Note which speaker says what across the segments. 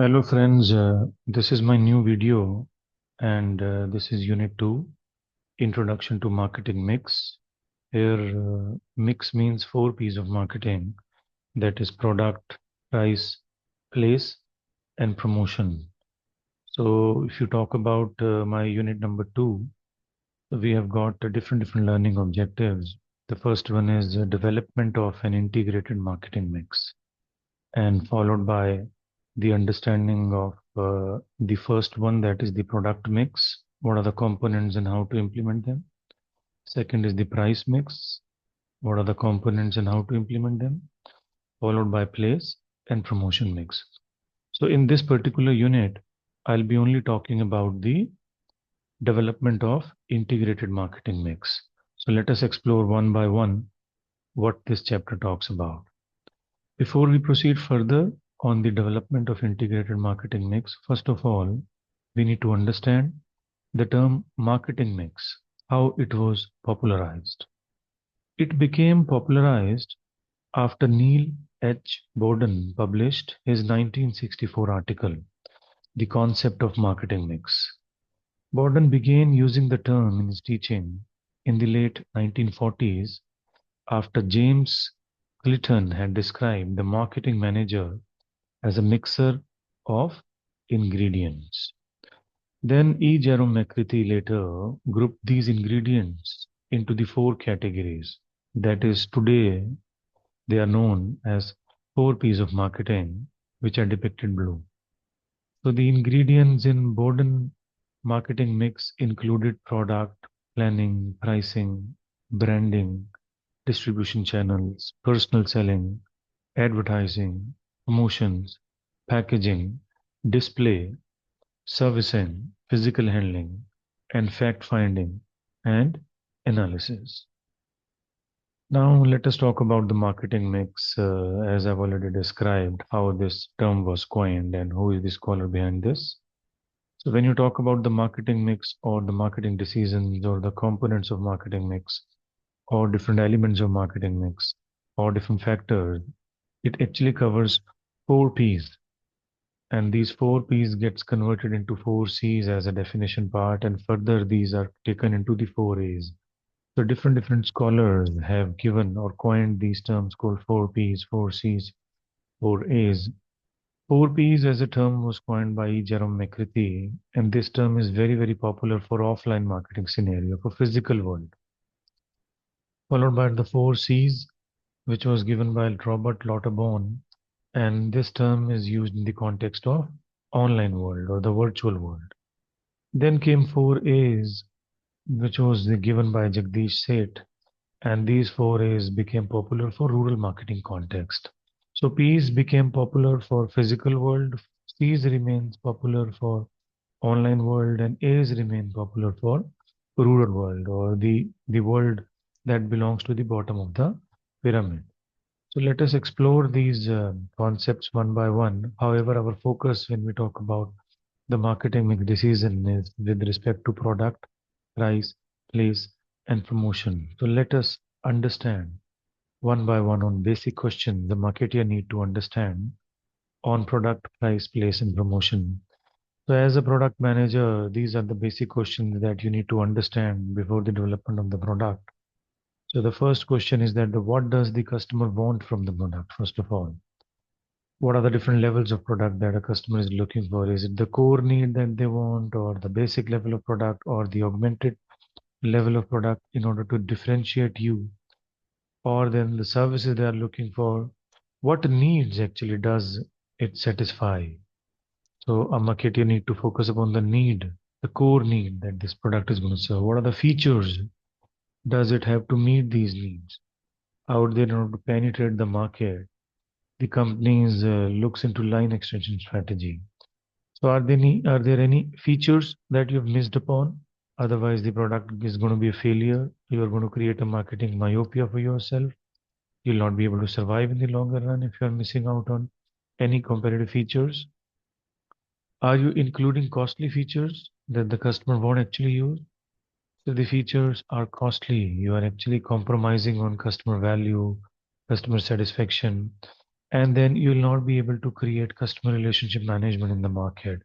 Speaker 1: Hello friends, this is my new video and this is Unit 2, Introduction to Marketing Mix. Here, mix means four P's of marketing, that is product, price, place, and promotion. So if you talk about my unit number 2, we have got different learning objectives. The first one is development of an integrated marketing mix, and followed by the understanding of the first one, that is the product mix. What are the components and how to implement them? Second is the price mix. What are the components and how to implement them? Followed by place and promotion mix. So in this particular unit, I'll be only talking about the development of integrated marketing mix. So let us explore one by one what this chapter talks about. Before we proceed further on the development of integrated marketing mix, first of all, we need to understand the term marketing mix, how it was popularized. It became popularized after Neil H. Borden published his 1964 article, The Concept of Marketing Mix. Borden began using the term in his teaching in the late 1940s after James Clinton had described the marketing manager as a mixer of ingredients. Then E. Jerome McCarthy later grouped these ingredients into the four categories. That is, today they are known as four P's of marketing, which are depicted below. So the ingredients in Borden marketing mix included product, planning, pricing, branding, distribution channels, personal selling, advertising, promotions, packaging, display, servicing, physical handling, and fact finding and analysis. Now, let us talk about the marketing mix, as I've already described how this term was coined and who is the scholar behind this. So, when you talk about the marketing mix or the marketing decisions or the components of marketing mix or different elements of marketing mix or different factors, it actually covers four P's. And these four P's gets converted into four C's as a definition part, and further these are taken into the four A's. So different scholars have given or coined these terms called four P's, four C's, four A's. Four P's as a term was coined by Jerome McCarthy, and this term is very popular for offline marketing scenario, for physical world. Followed by the four C's, which was given by Robert Lauterbon, and this term is used in the context of online world or the virtual world. Then came four A's, which was given by Jagdish Seth, and these four A's became popular for rural marketing context. So P's became popular for physical world, C's remains popular for online world, and A's remain popular for rural world or the world that belongs to the bottom of the pyramid. So let us explore these concepts one by one. However, our focus when we talk about the marketing mix decision is with respect to product, price, place, and promotion. So let us understand one by one on basic questions the marketer need to understand on product, price, place, and promotion. So as a product manager, these are the basic questions that you need to understand before the development of the product. So the first question is that what does the customer want from the product, first of all? What are the different levels of product that a customer is looking for? Is it the core need that they want, or the basic level of product, or the augmented level of product in order to differentiate you, or then the services they are looking for? What needs actually does it satisfy? So a marketer need to focus upon the need, the core need that this product is going to serve. What are the features does it have to meet these needs? Out there in order to penetrate the market, the companies looks into line extension strategy. So are there any features that you've missed upon? Otherwise, the product is going to be a failure. You are going to create a marketing myopia for yourself. You'll not be able to survive in the longer run if you are missing out on any competitive features. Are you including costly features that the customer won't actually use? If the features are costly, you are actually compromising on customer value, customer satisfaction, and then you'll not be able to create customer relationship management in the market.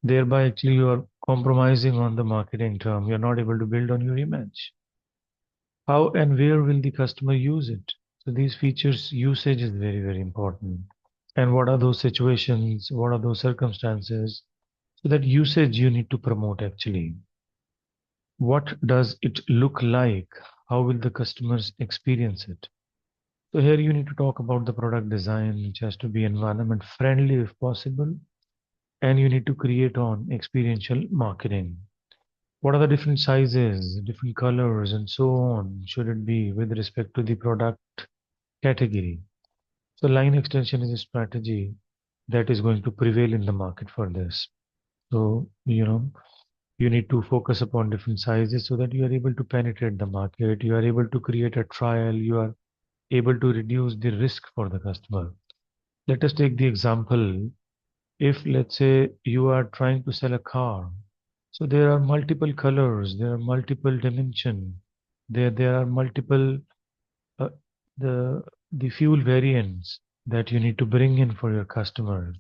Speaker 1: Thereby, actually, you are compromising on the marketing term. You're not able to build on your image. How and where will the customer use it? So these features usage is very, very important. And what are those situations? What are those circumstances? So that usage you need to promote actually. What does it look like? How will the customers experience it? So here you need to talk about the product design, which has to be environment friendly if possible, and you need to create on experiential marketing. What are the different sizes, different colors, and so on should it be with respect to the product category? So line extension is a strategy that is going to prevail in the market for this. So, you need to focus upon different sizes so that you are able to penetrate the market, you are able to create a trial, you are able to reduce the risk for the customer. Let us take the example. If, let's say, you are trying to sell a car, so there are multiple colors, there are multiple dimension, there are multiple uh, the the fuel variants that you need to bring in for your customer.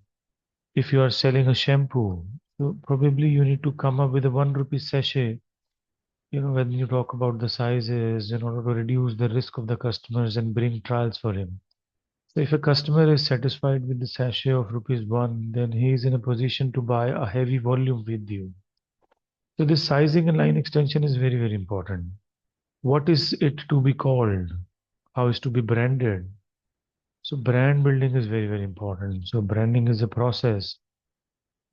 Speaker 1: If you are selling a shampoo, so probably you need to come up with a 1 rupee sachet. When you talk about the sizes in order to reduce the risk of the customers and bring trials for him. So if a customer is satisfied with the sachet of rupees 1, then he is in a position to buy a heavy volume with you. So this sizing and line extension is very, very important. What is it to be called? How is to be branded? So brand building is very, very important. So branding is a process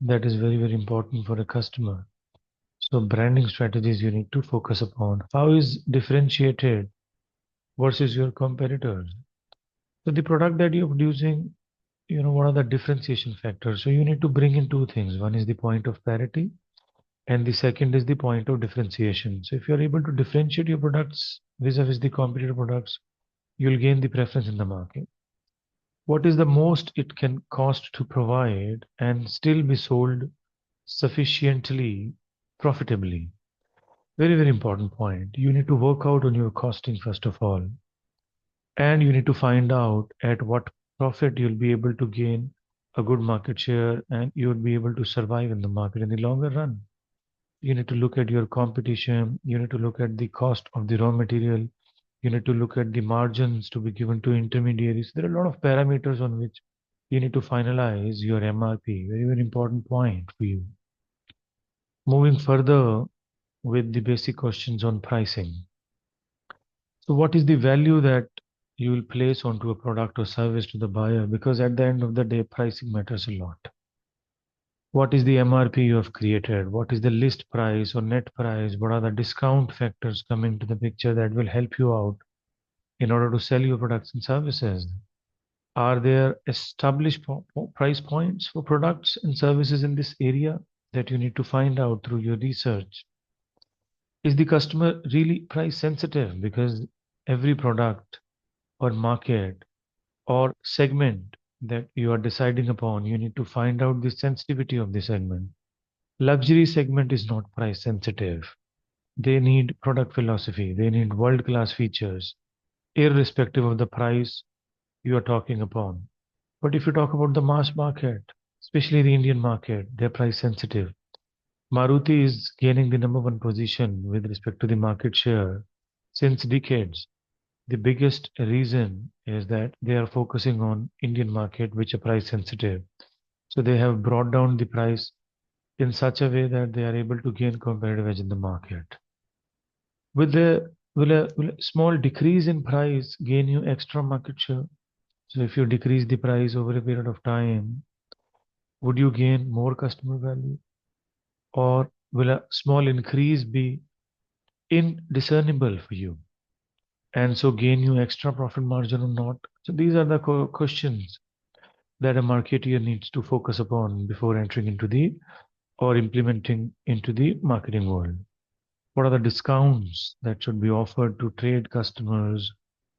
Speaker 1: that is very, very important for a customer. So branding strategies you need to focus upon. How is differentiated versus your competitors? So the product that you're producing, what are the differentiation factors? So you need to bring in two things. One is the point of parity, and the second is the point of differentiation. So if you're able to differentiate your products vis-a-vis the competitor products, you'll gain the preference in the market. What is the most it can cost to provide and still be sold sufficiently profitably? Very, very important point. You need to work out on your costing first of all, and you need to find out at what profit you'll be able to gain a good market share and you'll be able to survive in the market in the longer run. You need to look at your competition, you need to look at the cost of the raw material, you need to look at the margins to be given to intermediaries. There are a lot of parameters on which you need to finalize your MRP. Very, very important point for you. Moving further with the basic questions on pricing. So what is the value that you will place onto a product or service to the buyer? Because at the end of the day, pricing matters a lot. What is the MRP you have created? What is the list price or net price? What are the discount factors coming to the picture that will help you out in order to sell your products and services? Are there established price points for products and services in this area that you need to find out through your research? Is the customer really price sensitive? Because every product or market or segment that you are deciding upon, you need to find out the sensitivity of the segment. Luxury segment is not price sensitive. They need product philosophy, they need world class features, irrespective of the price you are talking upon. But if you talk about the mass market, especially the Indian market, they're price sensitive. Maruti is gaining the number one position with respect to the market share since decades. The biggest reason is that they are focusing on Indian market, which are price sensitive. So they have brought down the price in such a way that they are able to gain competitive edge in the market. Will a small decrease in price gain you extra market share? So if you decrease the price over a period of time, would you gain more customer value? Or will a small increase be indiscernible for you and so gain you extra profit margin or not? So these are the questions that a marketeer needs to focus upon before entering into the or implementing into the marketing world. What are the discounts that should be offered to trade customers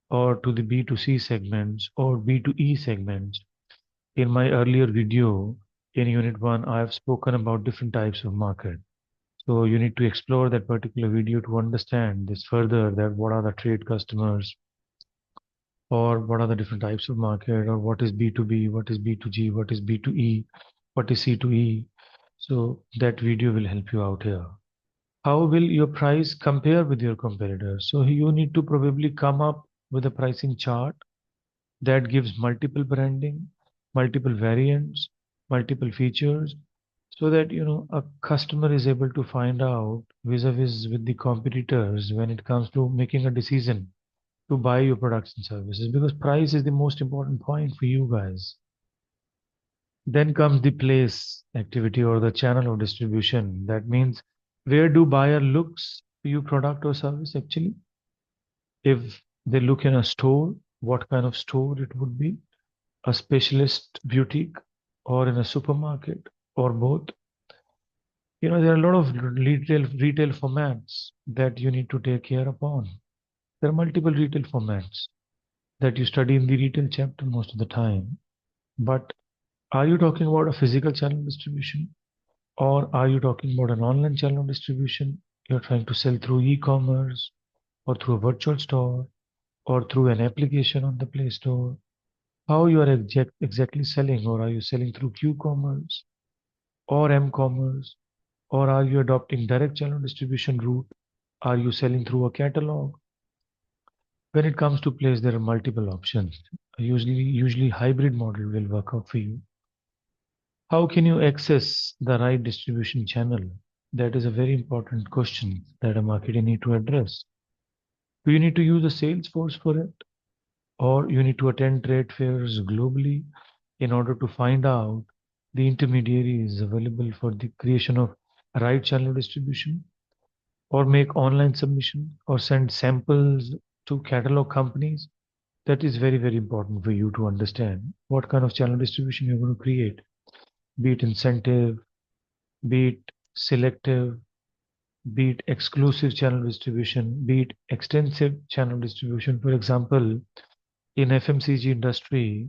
Speaker 1: or to the B2C segments or B2E segments? In my earlier video in Unit 1, I have spoken about different types of market. So you need to explore that particular video to understand this further, that what are the trade customers, or what are the different types of market, or what is B2B, what is B2G, what is B2E, what is C2E. So that video will help you out here. How will your price compare with your competitors? So you need to probably come up with a pricing chart that gives multiple branding, multiple variants, multiple features, so that a customer is able to find out vis-a-vis with the competitors when it comes to making a decision to buy your products and services, because price is the most important point for you guys. Then comes the place activity or the channel of distribution. That means, where do buyer looks for your product or service actually? If they look in a store, what kind of store it would be? A specialist boutique, or in a supermarket, or both? There are a lot of retail formats that you need to take care upon. There are multiple retail formats that you study in the retail chapter most of the time. But are you talking about a physical channel distribution, or are you talking about an online channel distribution? You're trying to sell through e-commerce, or through a virtual store, or through an application on the Play Store. How you are exactly selling, or are you selling through Q-commerce or M-commerce, or are you adopting direct channel distribution route? Are you selling through a catalog? When it comes to place, there are multiple options. Usually hybrid model will work out for you. How can you access the right distribution channel? That is a very important question that a marketer need to address. Do you need to use a sales force for it? Or you need to attend trade fairs globally in order to find out the intermediaries available for the creation of right channel distribution? Or make online submission, or send samples to catalog companies? That is very, very important for you to understand what kind of channel distribution you're going to create, be it incentive, be it selective, be it exclusive channel distribution, be it extensive channel distribution. For example, in FMCG industry,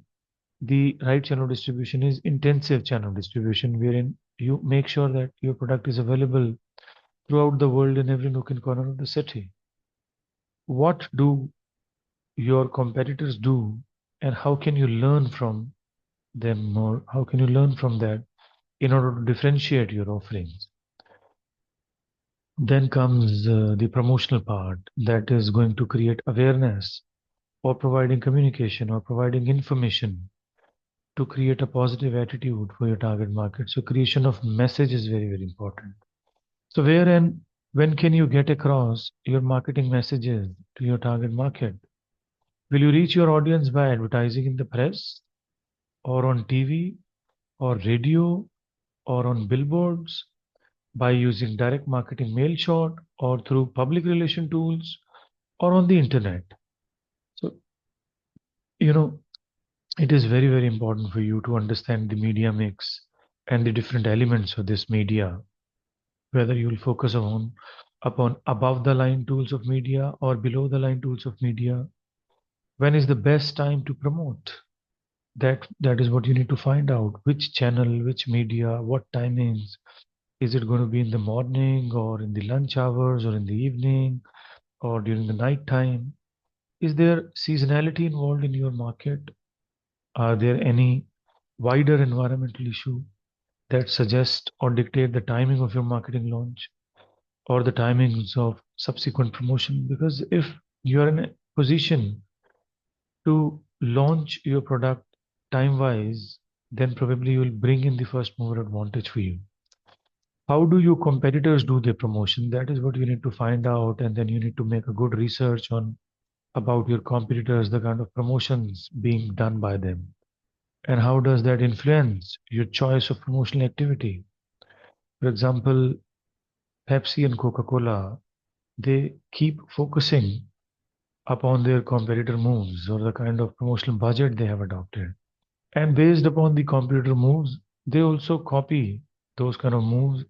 Speaker 1: the right channel distribution is intensive channel distribution, wherein you make sure that your product is available throughout the world in every nook and corner of the city. What do your competitors do, and how can you learn from them, or how can you learn from that in order to differentiate your offerings? Then comes the promotional part, that is going to create awareness, or providing communication, or providing information to create a positive attitude for your target market. So creation of message is very, very important. So where and when can you get across your marketing messages to your target market? Will you reach your audience by advertising in the press, or on TV, or radio, or on billboards, by using direct marketing mail shot, or through public relation tools, or on the internet? So, you know, it is very, very important for you to understand the media mix and the different elements of this media, whether you will focus upon above the line tools of media or below the line tools of media. When is the best time to promote? That is what you need to find out. Which channel, which media, what timings? Is it going to be in the morning, or in the lunch hours, or in the evening, or during the night time? Is there seasonality involved in your market? Are there any wider environmental issue that suggest or dictate the timing of your marketing launch, or the timings of subsequent promotion? Because if you are in a position to launch your product time wise, then probably you will bring in the first mover advantage for you. How do your competitors do their promotion? That is what you need to find out, and then you need to make a good research on about your competitors, the kind of promotions being done by them, and how does that influence your choice of promotional activity. For example, Pepsi and Coca-Cola, they keep focusing upon their competitor moves, or the kind of promotional budget they have adopted. And based upon the competitor moves, they also copy those kind of moves,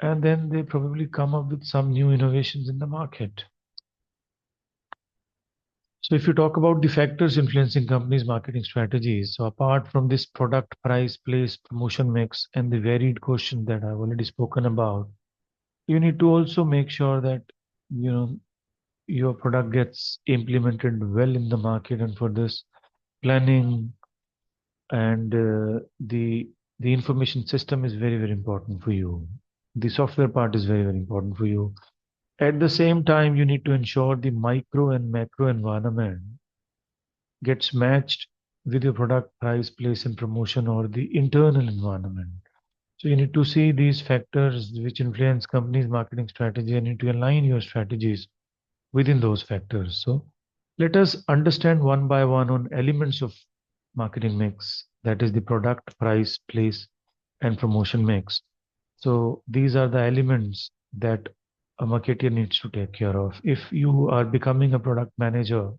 Speaker 1: and then they probably come up with some new innovations in the market. So if you talk about the factors influencing companies' marketing strategies, so apart from this product, price, place, promotion mix, and the varied question that I've already spoken about, you need to also make sure that you know your product gets implemented well in the market. And for this, planning and the information system is very, very important for you. The software part is very, very important for you. At the same time, you need to ensure the micro and macro environment gets matched with your product price, place, and promotion, or the internal environment. So you need to see these factors which influence companies' marketing strategy and need to align your strategies within those factors. So let us understand one by one on elements of marketing mix, that is the product, price, place, and promotion mix. So these are the elements that a marketer needs to take care of. If you are becoming a product manager,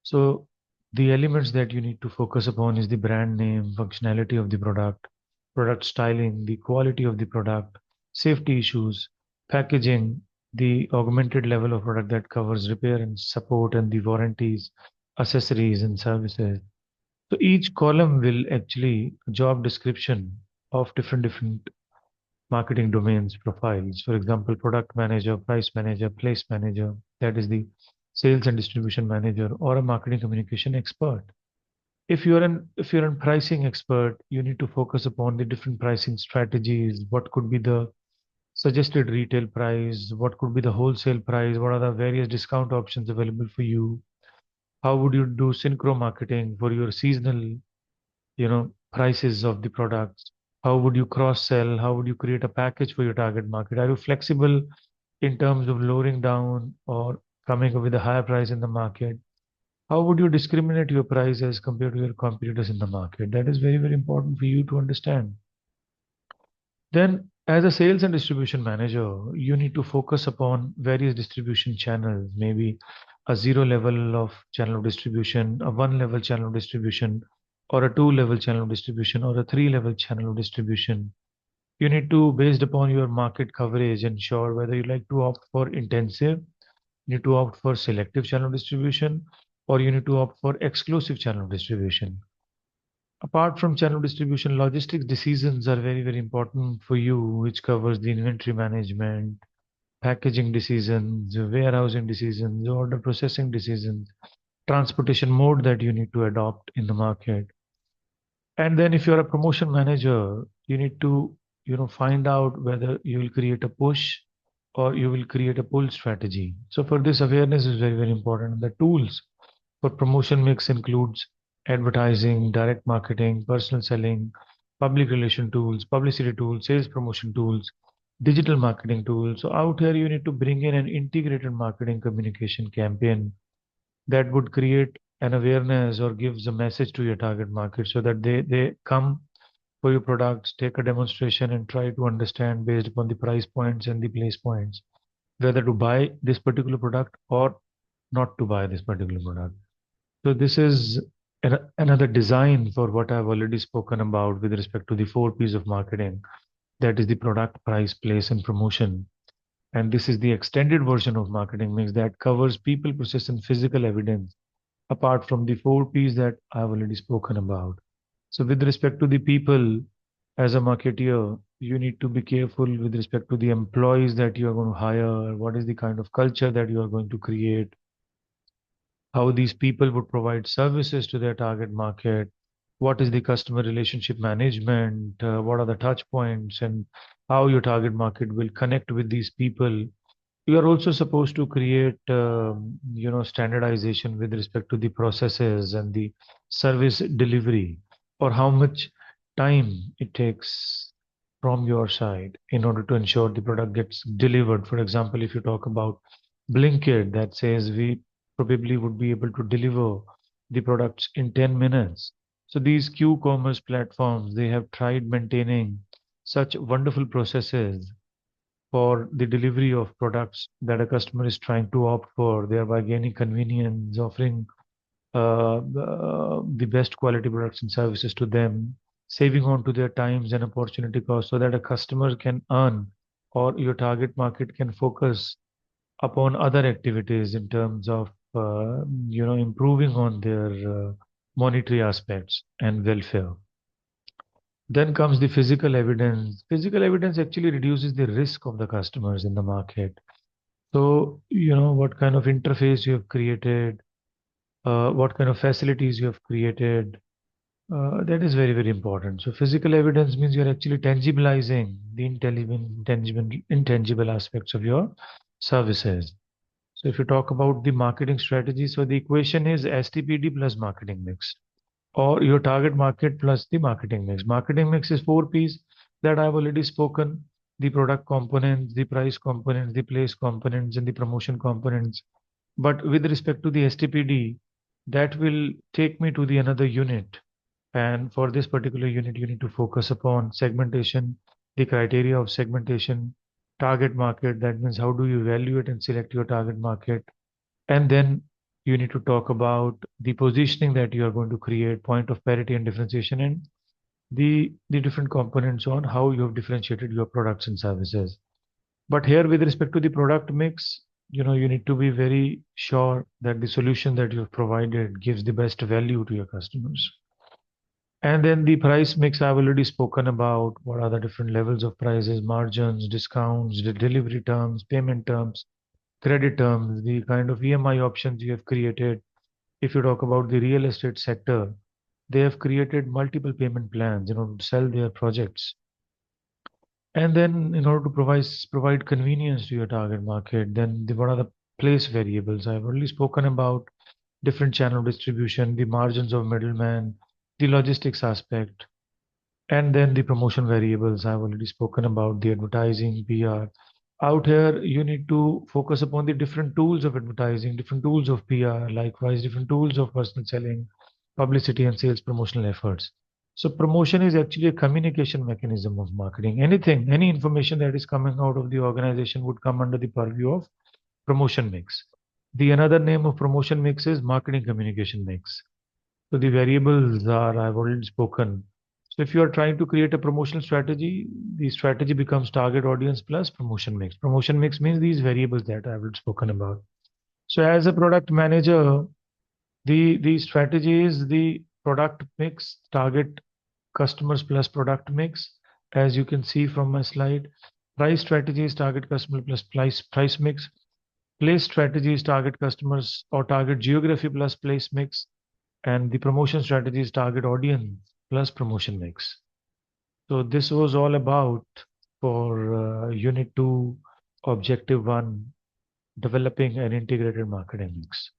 Speaker 1: so the elements that you need to focus upon is the brand name, functionality of the product styling, the quality of the product, safety issues, packaging, the augmented level of product that covers repair and support and the warranties, accessories and services. So each column will actually job description of different marketing domains profiles. For example, product manager, price manager, place manager, that is the sales and distribution manager, or a marketing communication expert. If you're an pricing expert, you need to focus upon the different pricing strategies. What could be the suggested retail price? What could be the wholesale price? What are the various discount options available for you? How would you do synchro marketing for your seasonal, prices of the products? How would you cross sell? How would you create a package for your target market? Are you flexible in terms of lowering down or coming up with a higher price in the market? How would you discriminate your price as compared to your competitors in the market? That is very, very important for you to understand. Then, as a sales and distribution manager, you need to focus upon various distribution channels, maybe a zero level of channel of distribution, a one level channel of distribution, or a two level channel of distribution, or a three level channel of distribution. You need to, based upon your market coverage, ensure whether you like to opt for intensive, you need to opt for selective channel distribution, or you need to opt for exclusive channel distribution. Apart from channel distribution, logistics decisions are very, very important for you, which covers the inventory management, packaging decisions, warehousing decisions, order processing decisions, transportation mode that you need to adopt in the market. And then if you're a promotion manager, you need to, find out whether you will create a push or you will create a pull strategy. So for this, awareness is very, very important. The tools for promotion mix includes advertising, direct marketing, personal selling, public relation tools, publicity tools, sales promotion tools, digital marketing tools. So out here, you need to bring in an integrated marketing communication campaign that would create an awareness or gives a message to your target market so that they come for your products, take a demonstration and try to understand based upon the price points and the place points, whether to buy this particular product or not to buy this particular product. So this is another design for what I've already spoken about with respect to the four P's of marketing. That is the product, price, place, and promotion. And this is the extended version of marketing mix that covers people, process, and physical evidence, apart from the four P's that I've already spoken about. So with respect to the people, as a marketeer, you need to be careful with respect to the employees that you are going to hire, what is the kind of culture that you are going to create, how these people would provide services to their target market, what is the customer relationship management, what are the touch points, and how your target market will connect with these people. You are also supposed to create, standardization with respect to the processes and the service delivery, or how much time it takes from your side in order to ensure the product gets delivered. For example, if you talk about Blinkit, that says we probably would be able to deliver the products in 10 minutes. So these Q-commerce platforms, they have tried maintaining such wonderful processes for the delivery of products that a customer is trying to opt for, thereby gaining convenience, offering the best quality products and services to them, saving on to their times and opportunity costs so that a customer can earn or your target market can focus upon other activities in terms of improving on their monetary aspects and welfare. Then comes the physical evidence. Physical evidence actually reduces the risk of the customers in the market. So, what kind of interface you have created, what kind of facilities you have created, that is very, very important. So physical evidence means you're actually tangibilizing the intangible aspects of your services. So if you talk about the marketing strategy, so the equation is STPD plus marketing mix, or your target market plus the marketing mix. Marketing mix is four P's that I've already spoken: the product components, the price components, the place components, and the promotion components. But with respect to the STPD, that will take me to the another unit. And for this particular unit, you need to focus upon segmentation, the criteria of segmentation, target market. That means how do you evaluate and select your target market? And then you need to talk about the positioning that you are going to create, point of parity and differentiation, and the different components on how you have differentiated your products and services. But here, with respect to the product mix, you need to be very sure that the solution that you have provided gives the best value to your customers. And then the price mix, I've already spoken about what are the different levels of prices, margins, discounts, the delivery terms, payment terms, credit terms, the kind of EMI options you have created. If you talk about the real estate sector, they have created multiple payment plans in order to sell their projects. And then in order to provide convenience to your target market, then what are the place variables? I've already spoken about different channel distribution, the margins of middleman, the logistics aspect. And then the promotion variables, I've already spoken about the advertising, PR. Out here, you need to focus upon the different tools of advertising, different tools of PR, likewise, different tools of personal selling, publicity, and sales promotional efforts. So, promotion is actually a communication mechanism of marketing. Anything, any information that is coming out of the organization would come under the purview of promotion mix. The another name of promotion mix is marketing communication mix. So the variables are, I've already spoken. So if you are trying to create a promotional strategy, the strategy becomes target audience plus promotion mix. Promotion mix means these variables that I've already spoken about. So as a product manager, the strategy is the product mix, target customers plus product mix. As you can see from my slide, price strategy is target customer plus price mix. Place strategy is target customers or target geography plus place mix, and the promotion strategy is target audience plus promotion mix. So this was all about for unit 2, objective 1, developing an integrated marketing mix.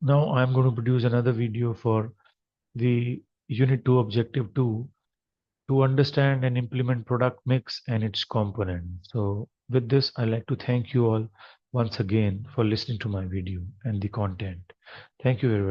Speaker 1: Now I'm going to produce another video for the unit 2, objective 2, to understand and implement product mix and its components. So with this, I'd like to thank you all once again for listening to my video and the content. Thank you very much.